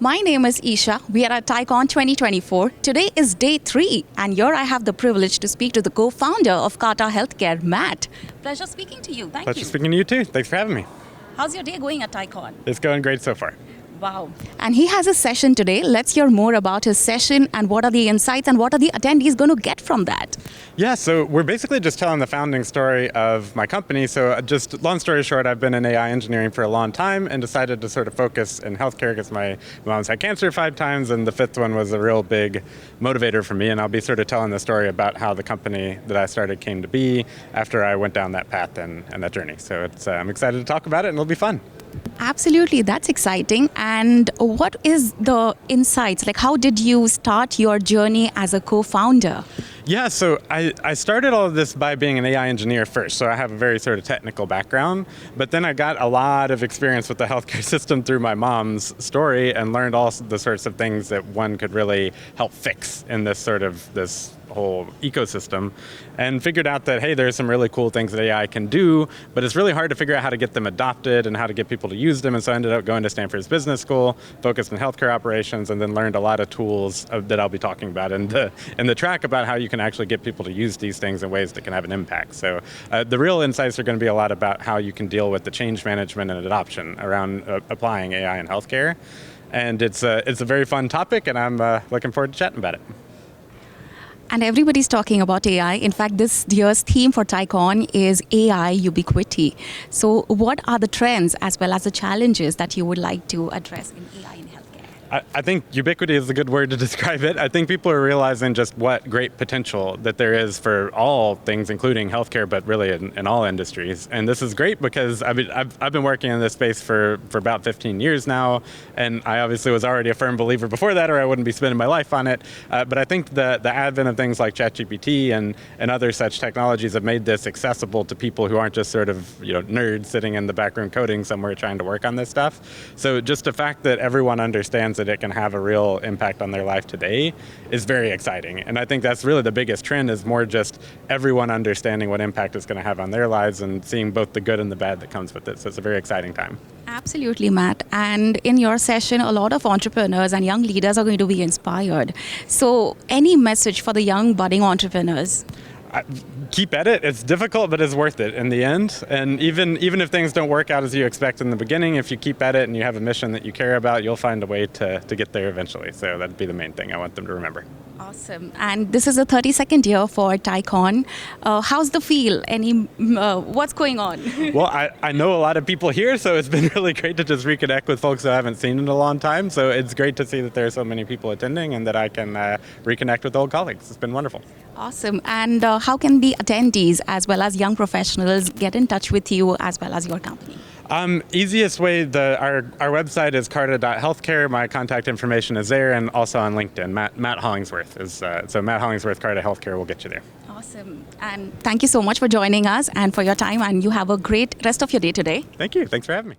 My name is Isha. We are at TiEcon 2024. Today is day 3, and here I have the privilege to speak to the co-founder of Carta Healthcare, Matt. Pleasure speaking to you. Thank you. Pleasure speaking to you too. Thanks for having me. How's your day going at TiEcon? It's going great so far. Wow. And he has a session today. Let's hear more about his session and what are the insights and what are the attendees going to get from that. Yeah, so we're basically just telling the founding story of my company. So just long story short, I've been in AI engineering for a long time and decided to sort of focus in healthcare because my mom's had cancer 5 times and the 5th one was a real big motivator for me. And I'll be sort of telling the story about how the company that I started came to be after I went down that path and that journey. So I'm excited to talk about it and it'll be fun. Absolutely, that's exciting. And what is the insights? Like, how did you start your journey as a co-founder? Yeah, so I started all of this by being an AI engineer first, so I have a very sort of technical background, but then I got a lot of experience with the healthcare system through my mom's story and learned all the sorts of things that one could really help fix in this whole ecosystem, and figured out that, hey, there's some really cool things that AI can do, but it's really hard to figure out how to get them adopted and how to get people to use them, and so I ended up going to Stanford's business school, focused on healthcare operations, and then learned a lot of tools that I'll be talking about in the track about how you can actually get people to use these things in ways that can have an impact. So the real insights are going to be a lot about how you can deal with the change management and adoption around applying AI in healthcare, and it's a very fun topic, and I'm looking forward to chatting about it. And everybody's talking about AI. In fact, this year's theme for TiEcon is AI ubiquity. So what are the trends as well as the challenges that you would like to address in AI in healthcare? I think ubiquity is a good word to describe it. I think people are realizing just what great potential that there is for all things, including healthcare, but really in all industries. And this is great because I've been working in this space for about 15 years now, and I obviously was already a firm believer before that, or I wouldn't be spending my life on it. But I think the advent of things like ChatGPT and other such technologies have made this accessible to people who aren't just sort of nerds sitting in the back room coding somewhere trying to work on this stuff. So just the fact that everyone understands that it can have a real impact on their life today is very exciting. And I think that's really the biggest trend, is more just everyone understanding what impact it's going to have on their lives and seeing both the good and the bad that comes with it. So it's a very exciting time. Absolutely, Matt. And in your session, a lot of entrepreneurs and young leaders are going to be inspired. So any message for the young budding entrepreneurs? Keep at it. It's difficult, but it's worth it in the end. And even if things don't work out as you expect in the beginning, if you keep at it and you have a mission that you care about, you'll find a way to get there eventually. So that'd be the main thing I want them to remember. Awesome. And this is the 32nd year for TiEcon. How's the feel? What's going on? Well, I know a lot of people here, so it's been really great to just reconnect with folks I haven't seen in a long time. So it's great to see that there are so many people attending and that I can reconnect with old colleagues. It's been wonderful. Awesome. And how can the attendees as well as young professionals get in touch with you as well as your company? Easiest way, our website is carta.healthcare. My contact information is there, and also on LinkedIn. Matt Hollingsworth so Matt Hollingsworth, Carta Healthcare will get you there. Awesome. And thank you so much for joining us and for your time, and you have a great rest of your day today. Thank you. Thanks for having me.